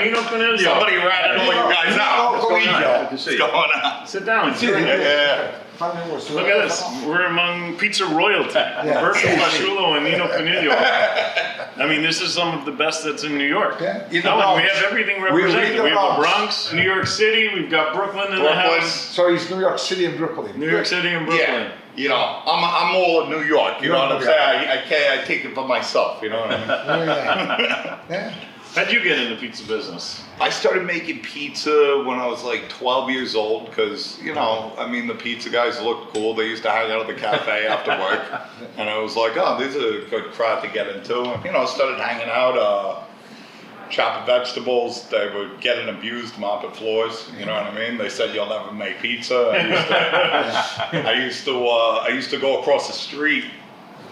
Nino Coniglio. Somebody ratted all you guys out. Coniglio. What's going on? Sit down. Yeah. Look at this. We're among pizza royalty. Roberto Paciullo and Nino Coniglio. I mean, this is some of the best that's in New York. Yeah. We have everything represented. We have the Bronx, New York City. We've got Brooklyn in the house. So it's New York City and Brooklyn. New York City and Brooklyn. Yeah. You know, I'm all of New York. You know what I'm saying? I take it for myself. You know what I mean? Yeah. How'd you get into pizza business? I started making pizza when I was like 12 years old because, you know, I mean, the pizza guys looked cool. They used to hang out at the cafe after work. And I was like, oh, this is a good crowd to get into. And, you know, I started hanging out, chopping vegetables. They were getting abused, mopping floors. You know what I mean? They said, you'll never make pizza. I used to go across the street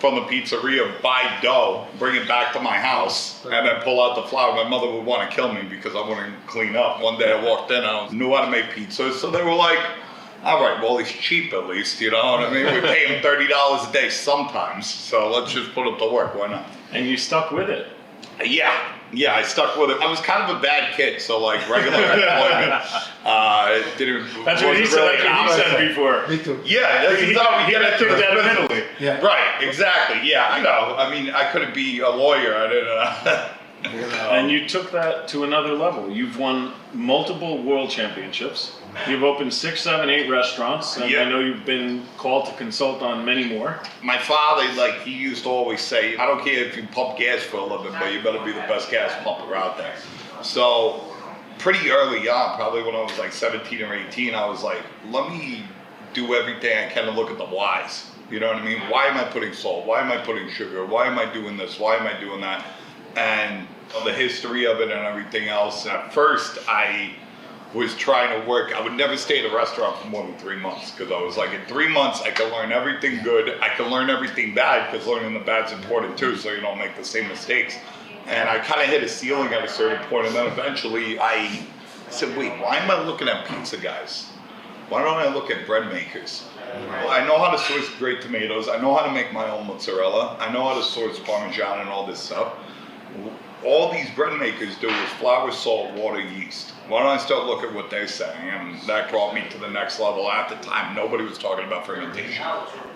from the pizzeria, buy dough, bring it back to my house, and then pull out the flour. My mother would want to kill me because I wouldn't clean up. One day I walked in, I knew how to make pizza, so they were like, all right, well, he's cheap at least, you know what I mean? We pay him $30 a day sometimes, so let's just put him to work, why not? And you stuck with it. Yeah, I stuck with it. I was kind of a bad kid, so like regular employment, That's what he said. That's what he said before. Me too. Yeah, that's He took that in Italy. Yeah. Right, exactly. Yeah, I know. I mean, I couldn't be a lawyer. I didn't. And you took that to another level. You've won multiple world championships. You've opened 6, 7, 8 restaurants, and I know you've been called to consult on many more. My father, like, he used to always say, I don't care if you pump gas for a living, but you better be the best gas pumper out there. So pretty early on, probably when I was like 17 or 18, I was like, let me do everything I can to look at the whys. You know what I mean? Why am I putting salt? Why am I putting sugar? Why am I doing this? Why am I doing that? And the history of it and everything else. At first, I was trying to work. I would never stay at a restaurant for more than 3 months because I was like, in 3 months, I can learn everything good. I can learn everything bad because learning the bad's important too, so you don't make the same mistakes. And I kind of hit a ceiling at a certain point, and then eventually I said, wait, why am I looking at pizza guys? Why don't I look at bread makers? I know how to source great tomatoes. I know how to make my own mozzarella. I know how to source Parmesan and all this stuff. All these bread makers do is flour, salt, water, yeast. Why don't I start looking at what they're saying? And that brought me to the next level. At the time, nobody was talking about fermentation.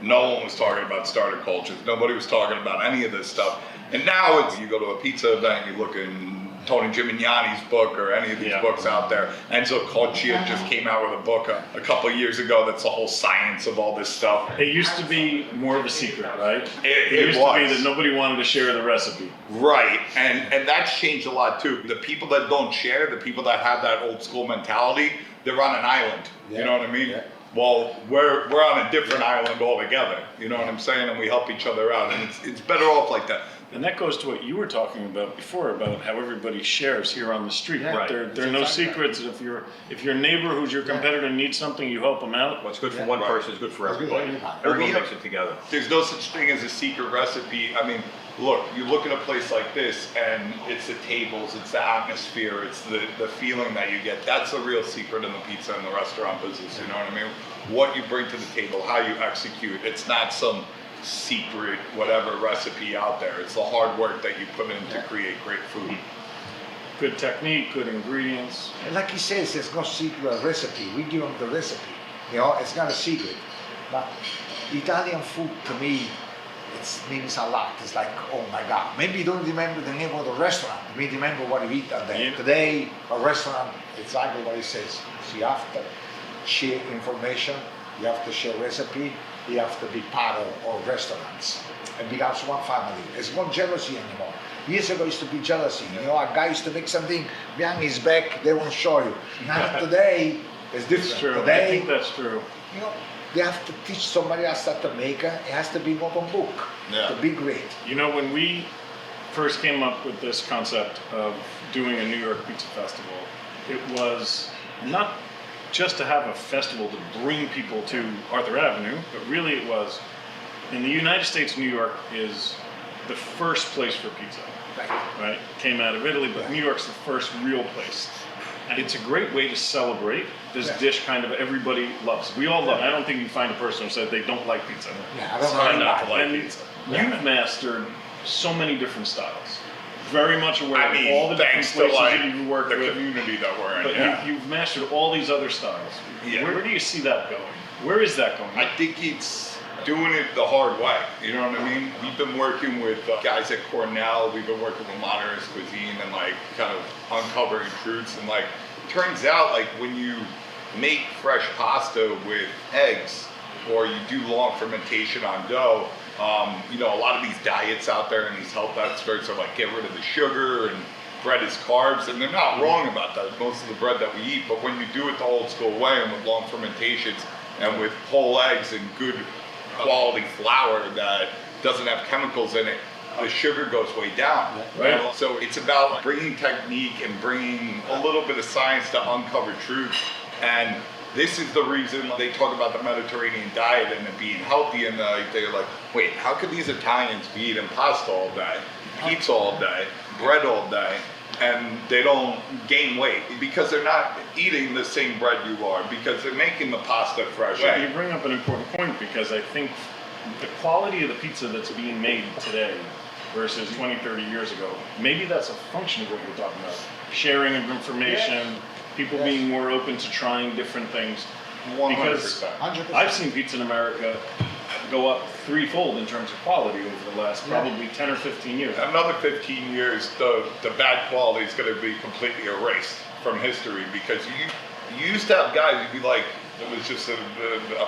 No one was talking about starter cultures. Nobody was talking about any of this stuff. And now it's, you go to a pizza event, you look in Tony Gimignani's book or any of these books out there. Enzo Coccia just came out with a book a couple of years ago that's the whole science of all this stuff. It used to be more of a secret, right? It used to be that nobody wanted to share the recipe. Right, and that's changed a lot too. The people that don't share, the people that have that old school mentality, they're on an island. You know what I mean? Yeah. Well, we're on a different island altogether. You know what I'm saying? And we help each other out, and it's better off like that. And that goes to what you were talking about before, about how everybody shares here on the street. Yeah, right? There are no secrets. If your neighbor who's your competitor needs something, you help them out. What's good for one person is good for everybody. Everyone makes it together. There's no such thing as a secret recipe. I mean, look, you look at a place like this, and it's the tables, it's the atmosphere, it's the feeling that you get. That's the real secret in the pizza and the restaurant business. You know what I mean? What you bring to the table, how you execute. It's not some secret whatever recipe out there. It's the hard work that you put in to create great food. Good technique, good ingredients. And like he says, there's no secret recipe. We give him the recipe. You know, it's not a secret. But Italian food to me, it means a lot. It's like, oh my God. Maybe you don't remember the name of the restaurant. Maybe remember what you eat that day. Yeah. Today, a restaurant, exactly what it says. So you have to share information. You have to share recipe. You have to be part of restaurants and becomes one family. It's not jealousy anymore. Years ago, it used to be jealousy. You know, a guy used to make something behind his back, they won't show you. Now today, it's different. That's true. Today, I think that's true. You know, they have to teach somebody else how to make it. It has to be an open book to be great. You know, when we first came up with this concept of doing a New York Pizza Festival, it was not just to have a festival to bring people to Arthur Avenue, but really it was, in the United States, New York is the first place for pizza, right? Came out of Italy, but New York's the first real place. And it's a great way to celebrate this dish kind of everybody loves. We all love it. I don't think you find a person who says they don't like pizza. Yeah, I don't know. Not to like pizza. You've mastered so many different styles. very much aware I mean, of all the different thanks to places like that you work the with. community that we're in. But Yeah. you've mastered all these other styles. Yeah. Where do you see that going? Where is that going? I think it's doing it the hard way. You know what I mean? We've been working with guys at Cornell. We've been working with Modernist Cuisine and like kind of uncovering truths. And like, turns out like when you make fresh pasta with eggs or you do long fermentation on dough, you know, a lot of these diets out there and these health experts are like, get rid of the sugar and bread is carbs, and they're not wrong about that. Most of the bread that we eat, but when you do it the old school way and with long fermentations and with whole eggs and good quality flour that doesn't have chemicals in it, the sugar goes way down. Right. So it's about bringing technique and bringing a little bit of science to uncover truth. And this is the reason they talk about the Mediterranean diet and it being healthy. And they're like, wait, how could these Italians be eating pasta all day, pizza all day, bread all day, and they don't gain weight? Because they're not eating the same bread you are, because they're making the pasta fresh. Well, you bring up an important point, because I think the quality of the pizza that's being made today versus 20, 30 years ago, maybe that's a function of what you're talking about. Sharing of information, people being more open to trying different things. 100%. I've seen pizza in America go up threefold in terms of quality over the last probably 10 or 15 years. Another 15 years, the bad quality is going to be completely erased from history, because you used to have guys who'd be like, it was just a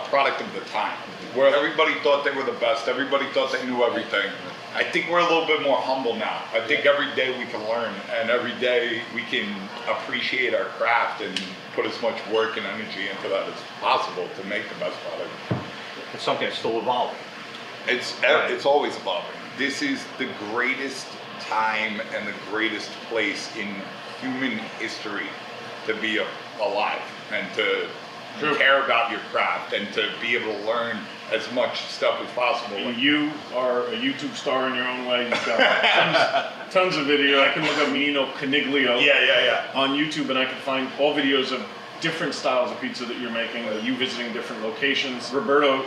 product of the time, where everybody thought they were the best, everybody thought they knew everything. I think we're a little bit more humble now. I think every day we can learn, and every day we can appreciate our craft and put as much work and energy into that as possible to make the best product. It's something that's still evolving. It's always evolving. This is the greatest time and the greatest place in human history to be alive and to care about your craft and to be able to learn as much stuff as possible. You are a YouTube star in your own way. You've got tons of video. I can look up Nino Coniglio on YouTube, and I can find all videos of different styles of pizza that you're making, you visiting different locations. Roberto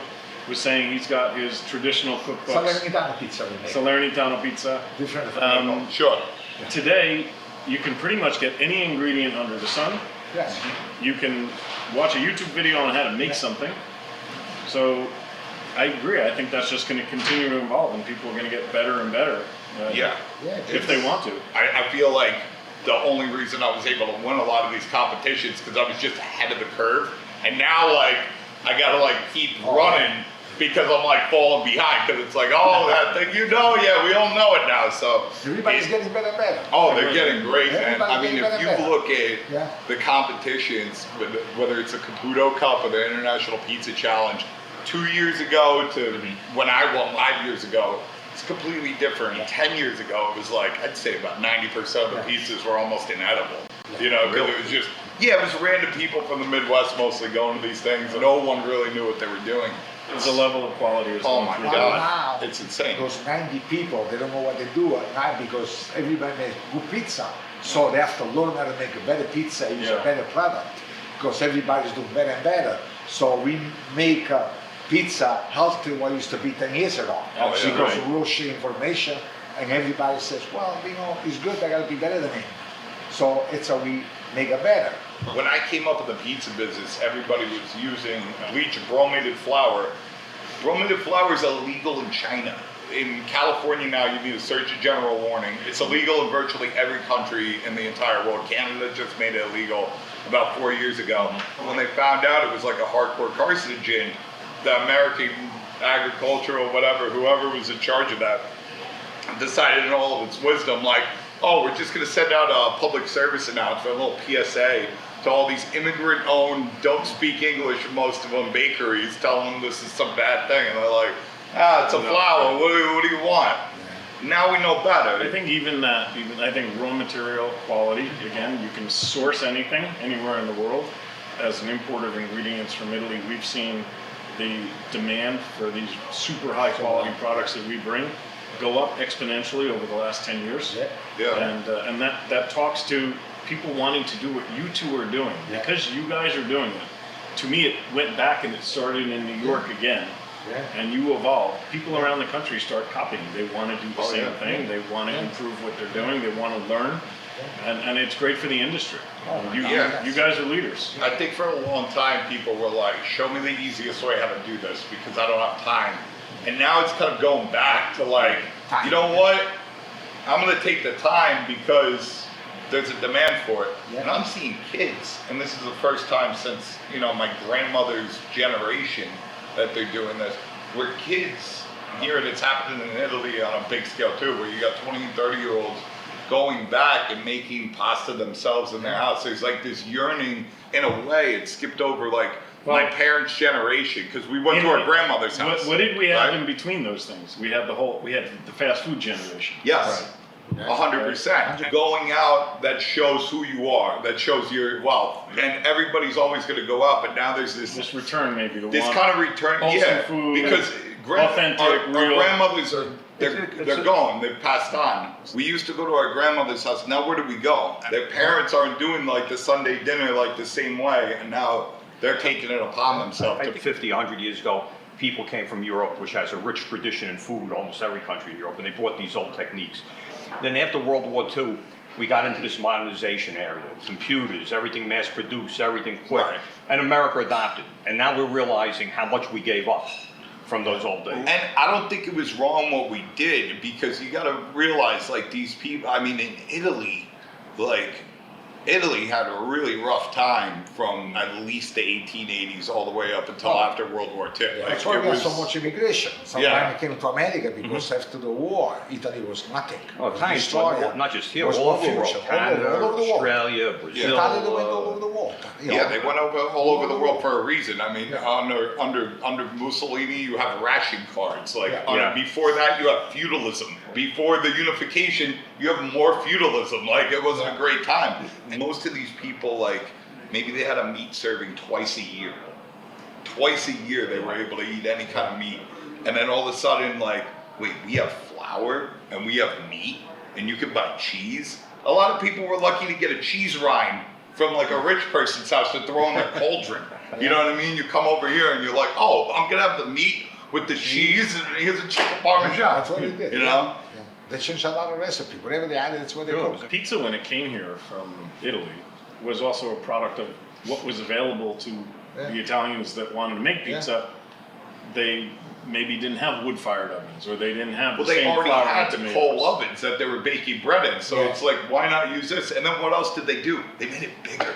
was saying he's got his traditional cookbooks. Salernitano pizza we make. Salernitano pizza. Different. Sure. Today, you can pretty much get any ingredient under the sun. Yes. You can watch a YouTube video on how to make something. So I agree. I think that's just going to continue to evolve, and people are going to get better and better. If they want to. I feel like the only reason I was able to win a lot of these competitions because I was just ahead of the curve, and now like I gotta like keep running because I'm like falling behind, because it's like, oh, that thing, we all know it now. So everybody's getting better and better. Oh, they're getting great, man. I Everybody's mean, getting if you better and look at the competitions, whether it's a Caputo Cup or the International Pizza Challenge, 2 years ago to when I won 5 years ago, it's completely different. 10 years ago, it was like, I'd say about 90% of the pizzas were almost inedible. You know, because it was just, it was random people from the Midwest mostly going to these things, and no one really knew what they were doing. The level of quality is Oh my going God, now, it's insane. Those 90 people, they don't know what they do at night because everybody makes good pizza. So they have to learn how to make a better pizza, use a better product, because everybody's doing better and better. So we make pizza healthy what used to be 10 years ago. Because we will share information and everybody says, well, it's good, I gotta be better than him. So it's how we make it better. When I came up with the pizza business, everybody was using bleach brominated flour. Brominated flour is illegal in China. In California now, you need to search a general warning. It's illegal in virtually every country in the entire world. Canada just made it illegal about 4 years ago. When they found out it was like a hardcore carcinogen, the American agricultural whoever was in charge of that, decided in all of its wisdom, like, oh, we're just going to send out a public service announcement, a little PSA, to all these immigrant-owned, don't speak English, most of them, bakeries, telling them this is some bad thing. And they're like, it's a flour, what do you want? Now we know better. I think I think raw material quality, again, you can source anything, anywhere in the world. As an importer of ingredients from Italy, we've seen the demand for these super high quality products that we bring go up exponentially over the last 10 years. And that talks to people wanting to do what you two are doing, because you guys are doing it. To me, it went back and it started in New York again. Yeah. and you evolve, people around the country start copying. They want to do the same yeah. thing. They want to improve what they're doing. They want to learn, and it's great for the industry. Oh my you, God, yes. you guys are leaders. I think for a long time people were like, show me the easiest way how to do this because I don't have time. And now it's kind of going back to like, you know what? I'm going to take the time because there's a demand for it. Yeah. And I'm seeing kids, and this is the first time since, you know, my grandmother's generation that they're doing this, where kids here, and it's happening in Italy on a big scale too, where you got 20 and 30-year-olds going back and making pasta themselves in their house. There's like this yearning, in a way, it skipped over like my parents' generation, because we went to our grandmother's house. What did we have right? in between those things? We had the fast food generation. Yes. 100%. Going out, that shows who you are, that shows your wealth. And everybody's always going to go out, but now there's this return maybe to this want kind of return. wholesome Yeah, food, because authentic, our real. grandmothers are they're gone. They've passed on. We used to go to our grandmother's house. Now where do we go? Their parents aren't doing like the Sunday dinner like the same way, and now they're taking it upon themselves. I think 50, 100 years ago, people came from Europe, which has a rich tradition in food, almost every country in Europe, and they brought these old techniques. Then after World War II, we got into this modernization area, computers, everything mass produced, everything quick, Right. and America adopted. And now we're realizing how much we gave up from those old days. And I don't think it was wrong what we did, because you got to realize, like, these people, I mean, in Italy, like, Italy had a really rough time from at least the 1880s all the way up until after World War II. Like, That's why it we had was, so much immigration. Sometimes it came to America because after the war, Italy was nothing. Oh, It was thanks, destroyed. not just here, It was all no over the world. future, Canada, all over the world. Australia, Brazil. Italy, they went all over the world. You know. yeah, they went all over the world for a reason. I mean, Yeah. under Mussolini, you have ration cards. Like Yeah. before that, you have feudalism. Before the unification, you have more feudalism. Like, it wasn't a great time. And most of these people, like, maybe they had a meat serving twice a year. Twice a year they were able to eat any kind of meat. And then all of a sudden, like, wait, we have flour and we have meat and you can buy cheese. A lot of people were lucky to get a cheese rind from like a rich person's house to throw in their cauldron. You know what I mean? You come over here and you're like, oh, I'm gonna have the meat with the cheese and here's a chicken parmesan. That's what they did. You know? Yeah. They changed a lot of recipe. Whatever they added, that's what they cooked. Pizza, when it came here from Italy, was also a product of what was available to the Italians that wanted to make pizza. They maybe didn't have wood-fired ovens, or they didn't have Well, the they same already flour had and the tomatoes. coal ovens that they were baking bread in. So it's like, why not use this? And then what else did they do? They made it bigger.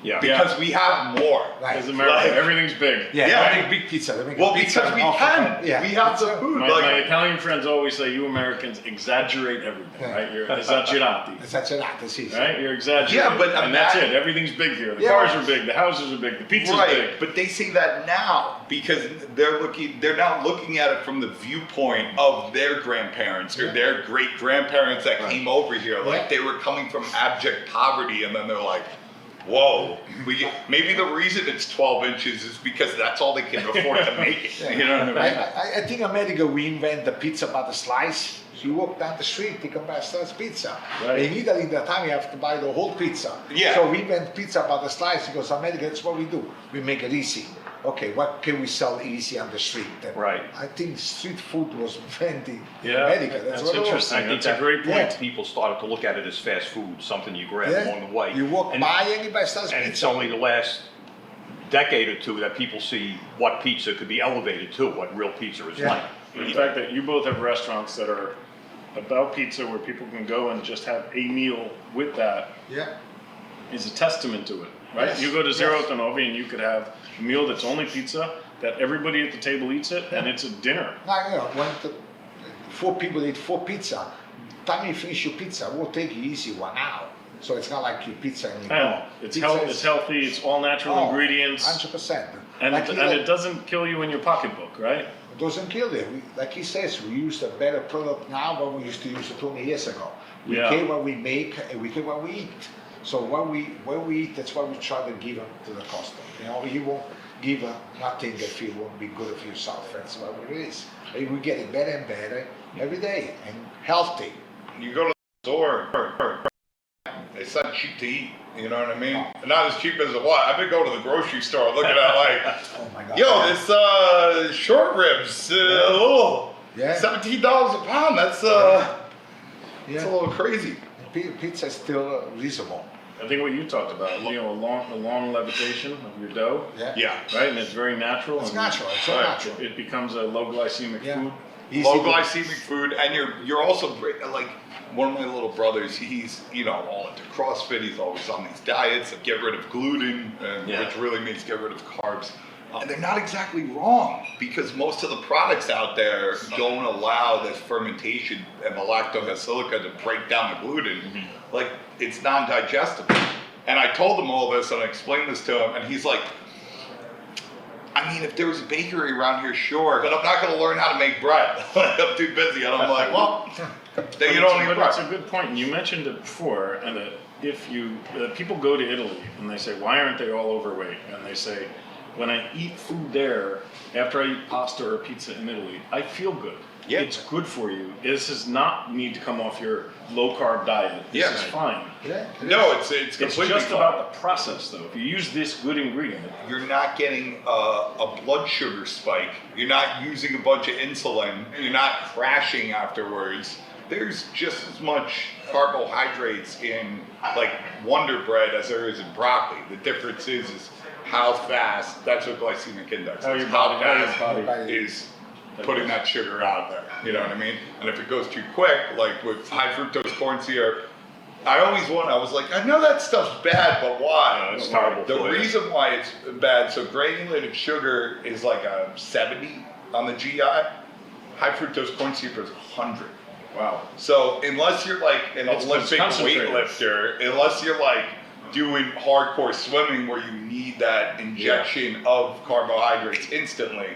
Yeah. Because we have more. Right. As America, Like- everything's big. Yeah, Yeah. they make big pizza. They make Well, a pizza because we and can. Yeah. We have the food. My like, Italian friends always say, you Americans exaggerate everything, Yeah. right? You're esagerati, That's it. That's easy. right? You're exaggerating. Yeah, but and that's imagine- it. Everything's big here. The Yeah. cars are big, the houses are big, the pizza's right, big. but they say that now because they're now looking at it from the viewpoint of their grandparents or their great grandparents that came over here. Like, they were coming from abject poverty, and then they're like, whoa, maybe the reason it's 12 inches is because that's all they can afford to make it. You know what I mean? I think America, we invent the pizza by the slice. So you walk down the street, you can buy a slice pizza. Right. In Italy, at that time, you have to buy the whole pizza. Yeah. So we invent pizza by the slice because America, that's what we do. We make it easy. Okay, what can we sell easy on the street? And Right. I think street food was invented in Yeah, America. that's what it was. interesting. I think That's a great point. Yeah. People started to look at it as fast food, something you grab Yeah. along the way. You walk And- by and you buy a slice And pizza. it's only the last decade or two that people see what pizza could be elevated to, what real pizza is Yeah. like. The fact that you both have restaurants that are about pizza where people can go and just have a meal with that Yeah. is a testament to it, right? Yes, You go to Zero yes. Tonovi and you could have a meal that's only pizza, that everybody at the table eats it, and it's a dinner. Now, you know, when four people eat four pizza, time you finish your pizza, it will take you easy 1 hour. So it's not like your pizza and you And go. it's, Pizza is- it's healthy, it's all natural ingredients, 100%. and, Like it doesn't kill you in your pocketbook, right? It doesn't kill you. Like he says, we use a better product now than we used to use it 20 years ago. We Yeah. care what we make and we care what we eat. So when we eat, that's what we try to give them to the customer. You know, you won't give nothing that you won't be good for yourself. That's what it is. And we get it better and better every day and healthy. You go to the store, It's not cheap to eat. You know what I mean? Not as cheap as it was. I've been going to the grocery store looking at like, Oh my God. yo, this short ribs, Yeah. $17 a pound. That's Yeah. a little crazy. Pizza is still reasonable. I think what you talked about, a long levitation of your dough, Yeah. Yeah. right? And it's very natural. It's and- natural. It's so right, natural. It becomes a low glycemic Yeah. food. Easy Low to- glycemic food, and you're also like one of my little brothers. He's all into CrossFit. He's always on these diets that get rid of gluten, which really means get rid of carbs. And they're not exactly wrong because most of the products out there don't allow this fermentation and the lactobacillica to break down the gluten. Like it's non-digestible. And I told him all this and I explained this to him, and he's like, I mean, if there was a bakery around here, sure, but I'm not going to learn how to make bread. I'm too busy. And I'm like, well, then you don't need But it's a bread. good point. And you mentioned it before, and that if people go to Italy and they say, why aren't they all overweight? And they say, when I eat food there, after I eat pasta or pizza in Italy, I feel good. Yeah. It's good for you. This does not need to come off your low carb diet. This Yeah. is fine. Yeah. No, it's It's completely just fine. about the process, though. If you use this good ingredient, You're not getting a blood sugar spike. You're not using a bunch of insulin. You're not crashing afterwards. There's just as much carbohydrates in like Wonder Bread as there is in broccoli. The difference is how fast. That's what glycemic index How is. your How body- fast is putting that sugar out there. You know what I mean? And if it goes too quick, like with high fructose corn syrup, I was like, I know that stuff's bad, but why? It's terrible The for you. reason why it's bad, so granulated sugar is like a 70 on the GI. High fructose corn syrup is 100. wow. So unless you're like an It's Olympic concentrated. weightlifter, unless you're like doing hardcore swimming where you need that injection of carbohydrates instantly,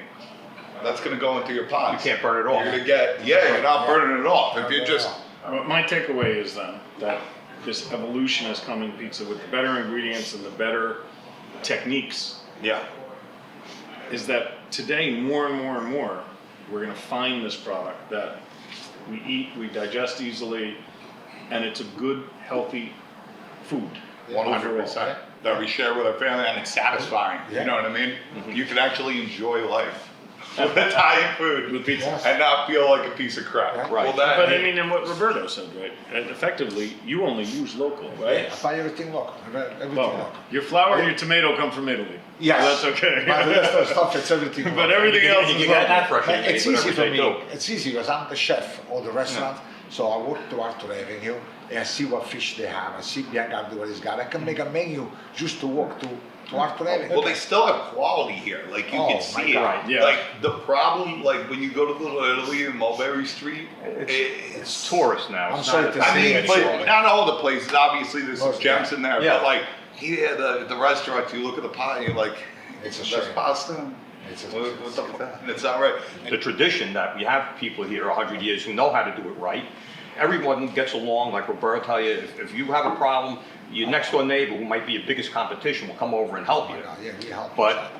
that's going to go into your pots. You can't burn it off. You're going to you're not burning it off. If you just, But my takeaway is then that this evolution has come in pizza with the better ingredients and the better techniques, yeah. is that today more and more and more we're going to find this product that we eat, we digest easily, and it's a good, healthy food. 100%. That we share with our family, and it's satisfying. Yeah. You know what I mean? You can actually enjoy life with Italian food With pizza. Yes. and not feel like a piece of crap. Yeah. Right. Well, that, But I mean, and what Roberto said, right? And effectively, you only use local, right? I buy everything local. Everything Well, local. your flour and your tomato come from Italy. Yes. So that's okay. But the rest of the stuff, it's everything But local. everything else You is get local. that fresh. But it's whatever easy for they me. do. It's easy because I'm the chef of the restaurant. So I walk to Arthur Avenue and I see what fish they have. I see Biancardi what he's got. I can make a menu just to walk to Arthur Avenue. well, they still have quality here. Like you Oh, can my see God. it. Yeah. Like the problem, like when you go to Little Italy and Mulberry Street, It's tourist now. I'm It's sorry not to a- I say mean, it, but sure. not all the places. Obviously, there's some Most, gems in there. Yeah. But like here, the restaurants, you look at the pie, and you're like, It's a that's shame. pasta. It's a- What the fuck? And it's not right. the tradition that we have people here 100 years who know how to do it right. Everyone gets along, like Roberto tell you, if you have a problem, your next door neighbor, who might be your biggest competition, will come over and help Oh my you. God, yeah, we help. But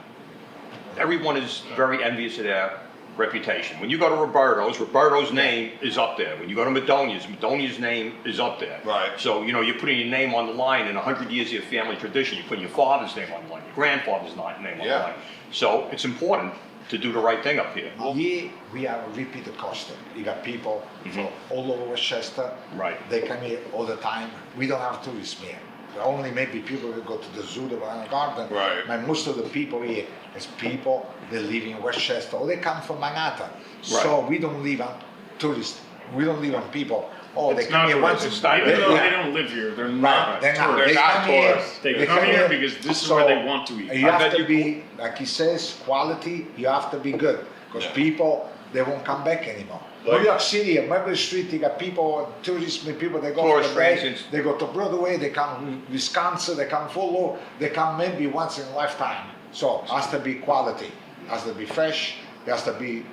everyone is very envious of their reputation. When you go to Roberto's name is up there. When you go to Madonia's name is up there. Right. So, you're putting your name on the line in 100 years of your family tradition. You're putting your father's name on the line, your grandfather's name on the Yeah. line. So it's important to do the right thing up here. Here we are a repeat customer. You got people from all over Westchester. Right. They come here all the time. We don't have tourists here. Only maybe people that go to the zoo, the Botanic Garden. Right. But most of the people here is people that live in Westchester or they come from Manhattan. So we don't live on tourists. We don't live on people. Oh, they It's come not here once. tourists. not- Even though yeah. they don't live here, they're Right, not they're not. tourists. They not come here. tourists. They come here because this is where they want to eat. You I have bet to you- be, like he says, quality. You have to be good because Yeah. people they won't come back anymore. Like- New York City, on Mulberry Street, you got people, tourists, people they go Tourist to the bay, transits. they go to Broadway, they come Wisconsin, they come Follow, they come maybe once in a lifetime. So it has to be quality, it has to be fresh, it has to be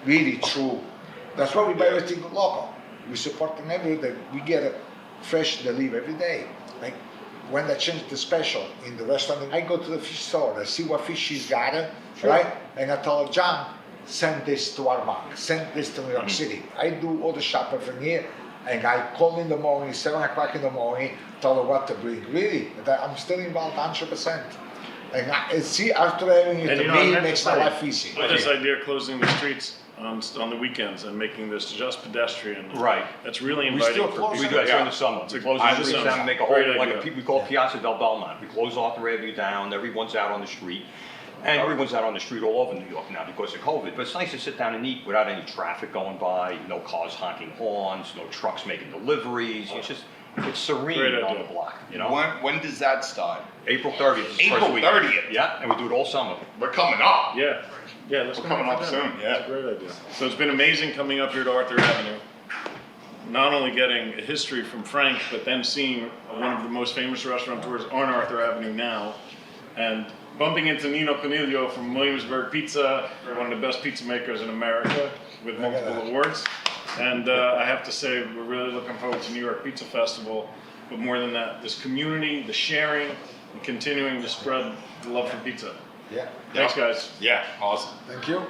really true. That's why we buy everything local. We support them every day. We get a fresh delivery every day. Like when they change the special in the restaurant, I go to the fish store, I see what fish she's got, right? And I tell her, John, send this to our bank, send this to New York City. I do all the shopping from here, And I call in the morning, 7 o'clock in the morning, tell her what to bring. Really, I'm still involved 100%. And see, Arthur Avenue And to you know, I me meant to makes my say, life easy. With this idea of closing the streets on the weekends and making this just pedestrian. Right. That's really We inviting still for close people. We do that during the summer. It's We a- close I the streets understand. down, make a whole, Great like idea. we call it Piazza del Belmont. We close Arthur Ave down, everyone's out on the street. And everyone's out on the street all over New York now because of COVID. But it's nice to sit down and eat without any traffic going by, no cars honking horns, no trucks making deliveries. It's serene Great on idea. the block, you know? When does that start? April 30th is the April first week. 30th? Yeah, and we do it all summer. We're coming up. Yeah, yeah, let's We're come coming up up for dinner. soon, yeah. It's a great idea. So it's been amazing coming up here to Arthur Avenue. Not only getting a history from Frank, but then seeing one of the most famous restaurateurs on Arthur Avenue now, and bumping into Nino Coniglio from Williamsburg Pizza, one of the best pizza makers in America with Look at multiple that. awards. And I have to say, we're really looking forward to New York Pizza Festival. But more than that, this community, the sharing, and continuing to spread the love for pizza. Yeah, Thanks, guys. Yeah, awesome. thank you.